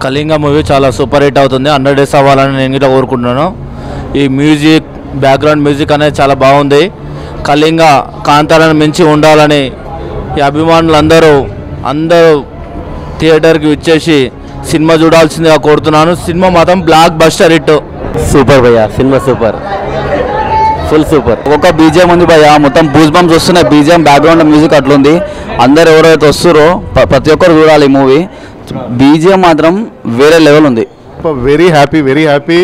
Kalinga movie చాలా super hit అవుతుంది. 100 days అవ్వాలని నేను కూడా కోరుకుంటున్నాను. ఈ మ్యూజిక్, బ్యాక్గ్రౌండ్ మ్యూజిక్ అనేది చాలా బాగుంది. కళింగ కాంతారాన్ని మించి ఉండాలని ఈ అభిమానులందరూ థియేటర్కి వచ్చేసి సినిమా చూడాల్సిందిగా కోరుతున్నాను. సినిమా మాత్రం బ్లాక్ బస్టర్ హిట్. సూపర్ భయ్యా, సినిమా సూపర్, ఫుల్ సూపర్. ఒక బీజిఎం ఉంది భయ్యా, మొత్తం బూజ్ బంప్స్ వస్తున్నాయి. బీజిఎం, బ్యాక్గ్రౌండ్ మ్యూజిక్ అట్లుంది. అందరు ఎవరైతే వస్తారో ప్రతి ఒక్కరు చూడాలి ఈ మూవీ. బీజిఎం మాత్రం వేరే లెవెల్ ఉంది. వెరీ హ్యాపీ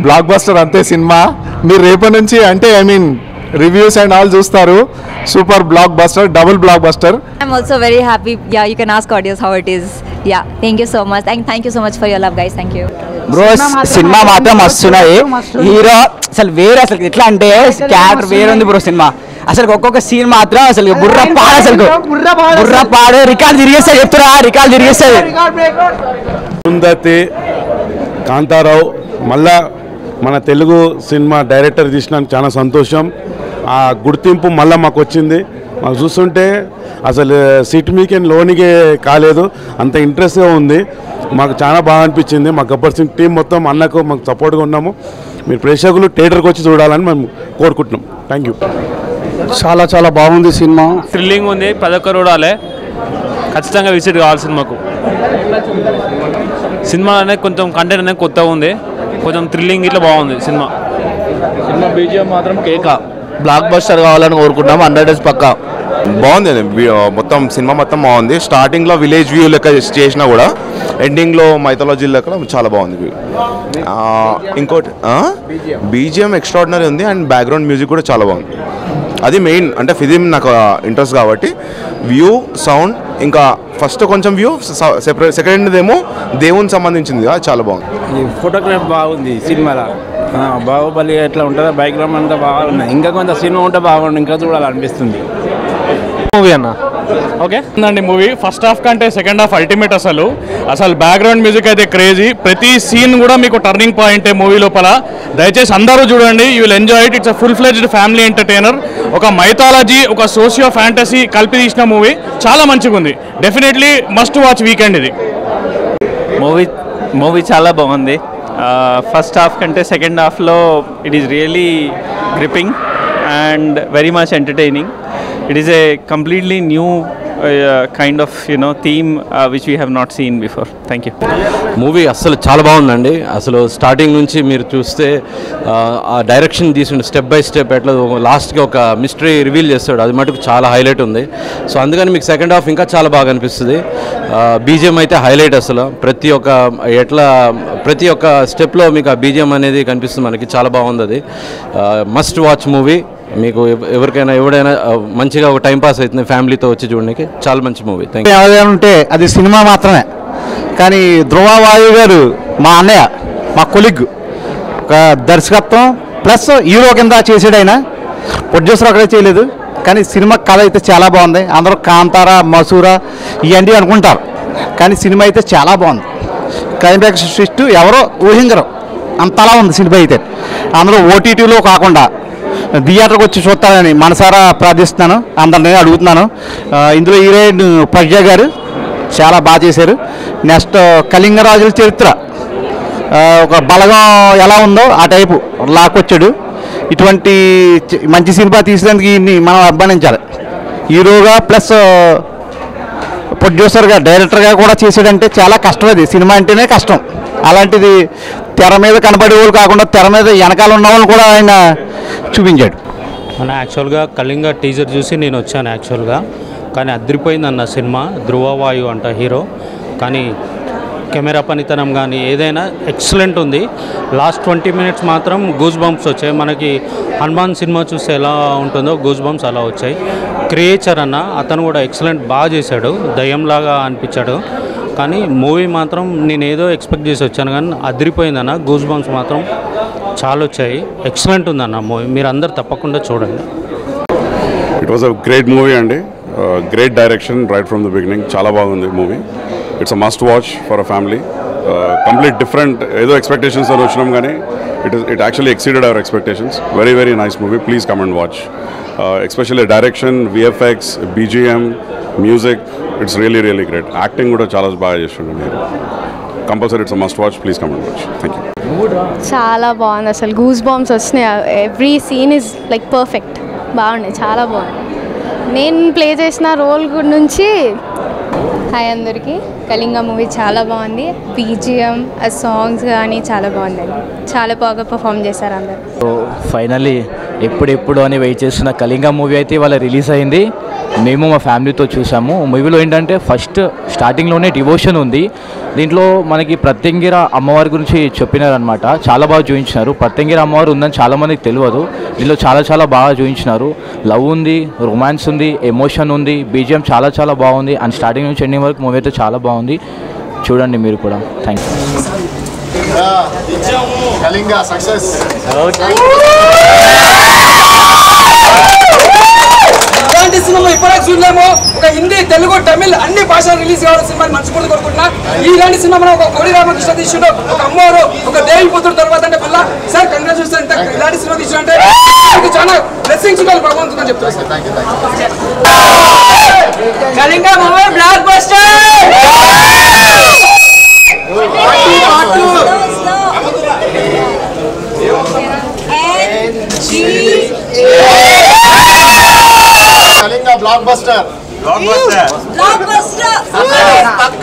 బ్లాక్ బస్టర్ అంతే సినిమా. మీరు రేపటి నుంచి అంటే రివ్యూస్ అండ్ ఆల్ చూస్తారు. Super block buster, double block buster. I'm also very happy. Yeah, you can ask audience how it is. Yeah, thank you so much. Thank you so much for your love, guys. Thank you. Bro, cinema మాత్రం మస్తున్నాయి. Hero అసలు వేరే, అసలు ఎట్లా అంటే character వేరే ఉంది bro. Cinema అసలు ఒక్కొక్క సీన్ మాత్రం అసలు బుర్ర పాడు రికార్డు తిరిగేస్తాయి. చెప్తున్నా, రికార్డు తిరిగేస్తుంది. అరుంధతి, కాంతారావు మళ్ళా మన తెలుగు సినిమా డైరెక్టర్ తీసినందుకు చాలా సంతోషం. ఆ గుర్తింపు మళ్ళీ మాకు వచ్చింది. మాకు చూస్తుంటే అసలు సీట్ మీకే లోనికే కాలేదు, అంత ఇంట్రెస్ట్గా ఉంది. మాకు చాలా బాగా అనిపించింది. మా గబ్బర్ సింగ్ టీం మొత్తం అన్నకు మాకు సపోర్ట్గా ఉన్నాము. మీరు ప్రేక్షకులు థియేటర్కి వచ్చి చూడాలని మేము కోరుకుంటున్నాం. Thank you. చాలా బాగుంది సినిమా. థ్రిల్లింగ్ ఉంది. 10 ఒక్కరు చూడాలి, ఖచ్చితంగా విజిట్ కావాలి సినిమాకు. సినిమా అనేది కొంచెం కంటెంట్ అనేది కొత్తగా ఉంది, కొంచెం థ్రిల్లింగ్ ఇట్లా బాగుంది సినిమా. బీజిఎం మాత్రం కేక, బ్లాక్ బస్టర్ కావాలని కోరుకుంటున్నాం. 100 days పక్కా బాగుంది. మొత్తం సినిమా మొత్తం బాగుంది. స్టార్టింగ్లో విలేజ్ వ్యూ లెక్క చేసినా కూడా ఎండింగ్లో మైథాలజీ లెక్క చాలా బాగుంది. ఇంకోటి బీజిఎం ఎక్స్ట్రాడినరీ ఉంది అండ్ బ్యాక్గ్రౌండ్ మ్యూజిక్ కూడా చాలా బాగుంది. అది మెయిన్, అంటే ఫిలిం నాకు ఇంట్రెస్ట్ కాబట్టి వ్యూ, సౌండ్, ఇంకా ఫస్ట్ కొంచెం వ్యూ సెపరేట్, సెకండ్దేమో దేవునికి సంబంధించింది, చాలా బాగుంది. ఫోటోగ్రాఫ్ బాగుంది సినిమాలో. బాహుబలి ఎట్లా ఉంటుందో బ్యాక్గ్రౌండ్ అంతా బాగున్నాయి. ఇంకా కొంత సినిమా ఉంటే బాగుంది, ఇంకా చూడాలనిపిస్తుంది. మూవీ అన్న ఓకే అండి. మూవీ ఫస్ట్ హాఫ్ కంటే సెకండ్ హాఫ్ అల్టిమేట్. అసలు బ్యాక్గ్రౌండ్ మ్యూజిక్ అయితే క్రేజీ. ప్రతి సీన్ కూడా మీకు టర్నింగ్ పాయింటే మూవీ లోపల. దయచేసి అందరూ చూడండి, you will enjoy it. It's a full fledged family entertainer. ఒక మైథాలజీ, ఒక సోషియో ఫ్యాంటసీ కలిపి తీసిన మూవీ. చాలా మంచిగా ఉంది. డెఫినెట్లీ మస్ట్ వాచ్ వీకెండ్ ఇది. మూవీ చాలా బాగుంది. ఫస్ట్ హాఫ్ కంటే సెకండ్ హాఫ్లో it is really gripping and very much entertaining. It is a completely new kind of theme which we have not seen before. Thank you. Movie అసలు చాలా బాగుందండి. అసలు starting నుంచి మీరు చూస్తే ఆ డైరెక్షన్ తీసుకుని స్టెప్ బై స్టెప్ ఎట్లా లాస్ట్కి ఒక మిస్టరీ రివీల్ చేస్తాడు, అది మటుకు చాలా హైలైట్ ఉంది. సో అందుకని మీకు సెకండ్ హాఫ్ ఇంకా చాలా బాగా అనిపిస్తుంది. బీజిఎం అయితే హైలైట్. అసలు ప్రతి ఒక్క స్టెప్లో మీకు ఆ బీజిఎం అనేది కనిపిస్తుంది మనకి. చాలా బాగుంది. అది మస్ట్ వాచ్ మూవీ. మీకు ఎవరైనా మంచిగా ఒక టైం పాస్ అవుతుంది ఫ్యామిలీతో వచ్చి చూడడానికి. చాలా మంచి మూవీ. Thank you. ఉంటే అది సినిమా మాత్రమే. కానీ ధ్రువ వాయు గారు మా అన్నయ్య, మా కొలిగ్, ఒక దర్శకత్వం ప్లస్ హీరో కింద చేసాడు. ఆయన ప్రొడ్యూసర్ అక్కడే చేయలేదు. కానీ సినిమా కథ అయితే చాలా బాగుంది. అందరూ కాంతారా, మసూరా ఇవన్నీ అనుకుంటారు, కానీ సినిమా అయితే చాలా బాగుంది. క్లైమాక్స్ ట్విస్ట్ ఎవరో ఊహించరు, అంతలా ఉంది సినిమా అయితే. అందరూ ఓటీటీలో కాకుండా థియేటర్కి వచ్చి చూస్తానని మనసారా ప్రార్థిస్తున్నాను, అందరినీ అడుగుతున్నాను. ఇందులో హీరోయిన్ ప్రజ్ఞ గారు చాలా బాగా చేశారు. నెక్స్ట్ కళింగరాజుల చరిత్ర, ఒక బలగం ఎలా ఉందో ఆ టైపు లాక్కొచ్చాడు. ఇటువంటి మంచి సినిమా తీసినందుకు మనం అభిమానించాలి. హీరోగా ప్లస్ ప్రొడ్యూసర్గా, డైరెక్టర్గా కూడా చేసాడంటే చాలా కష్టం. అది సినిమా అంటేనే కష్టం. అలాంటిది తెర మీద కనబడే వాళ్ళు కాకుండా తెర మీద వెనకాల ఉన్న వాళ్ళు కూడా ఆయన చూపించాడు. యాక్చువల్గా కళింగ టీజర్ చూసి నేను వచ్చాను యాక్చువల్గా, కానీ అదిరిపోయిందన్న సినిమా. ధ్రువవాయు అంట హీరో, కానీ కెమెరా పనితనం కానీ ఏదైనా ఎక్సలెంట్ ఉంది. లాస్ట్ 20 minutes మాత్రం గూస్ బంప్స్ వచ్చాయి. మనకి హనుమాన్ సినిమా చూస్తే ఎలా ఉంటుందో గూస్ బంప్స్ అలా వచ్చాయి. క్రియేచర్ అన్న అతను కూడా ఎక్సలెంట్ బాగా చేశాడు, దయ్యంలాగా అనిపించాడు. కానీ మూవీ మాత్రం నేను ఏదో ఎక్స్పెక్ట్ చేసి వచ్చాను, కానీ అదిరిపోయిందన్న. గూస్ బంప్స్ మాత్రం చాలా వచ్చాయి. ఎక్సలెంట్ ఉందన్న మూవీ, మీరు అందరు తప్పకుండా చూడండి. It was a great movie అండి. Great direction right from the beginning. చాలా బాగుంది movie. It's a must watch for a family. Complete different, ఏదో ఎక్స్పెక్టేషన్స్ అని వచ్చినాం కానీ it actually exceeded our expectations. Very nice movie. Please come and watch. Especially direction, VFX, BGM, music, it's really great. Acting kuda chala baga chestunnaru. Compulsory it's must watch, please come and watch. Thank you. చాలా బాగుంది, అసలు goose bumps వస్తున్నాయి. Every scene is like perfect, బాగున్నాయి, చాలా బాగుంది. నేను play చేసిన role నుంచి. హాయ్ అందరికీ, కళింగ మూవీ చాలా బాగుంది. బీజిఎం, ఆ సాంగ్స్ కానీ చాలా బాగుందండి, చాలా బాగా పర్ఫామ్ చేశారు అందరు. సో ఫైనల్లీ ఎప్పుడెప్పుడు అని వెయిట్ చేస్తున్న కళింగ మూవీ అయితే ఇవాళ రిలీజ్ అయింది. మేము మా ఫ్యామిలీతో చూసాము. మూవీలో ఏంటంటే ఫస్ట్ స్టార్టింగ్లోనే డివోషన్ ఉంది. దీంట్లో మనకి ప్రత్యంగిర అమ్మవారి గురించి చెప్పినారనమాట. చాలా బాగా చూపించినారు. ప్రత్యంగిర అమ్మవారు ఉందని చాలామందికి తెలియదు. దీంట్లో చాలా బాగా చూపించినారు. లవ్ ఉంది, రొమాన్స్ ఉంది, ఎమోషన్ ఉంది, బీజిఎం చాలా బాగుంది. అండ్ స్టార్టింగ్ నుంచి ఎండింగ్ వరకు మూవీ అయితే చాలా బాగుంది. చూడండి మీరు కూడా. థ్యాంక్ ఇలాంటి సినిమా ఇప్పటికే చూడలేము. ఒక హిందీ, తెలుగు, తమిళ్ అన్ని భాషలు రిలీజ్ కావాలని సినిమాని మనస్ఫూర్తిగా కోరుకుంటున్నా. ఇలాంటి సినిమా మనం ఒక కోడి రామకృష్ణ తీసిండు, ఒక అమ్మవారు, ఒక దేవి పుత్రుడు తర్వాత అంటే మళ్ళీ సార్ కంగ్రాచులేషన్. ఇలాంటి సినిమా తీసినంటే చాలా బ్లెస్సింగ్స్ ఉండాలి భగవంతుడు అని చెప్తారు sir. Kalinga movie block buster. Kalinga block buster.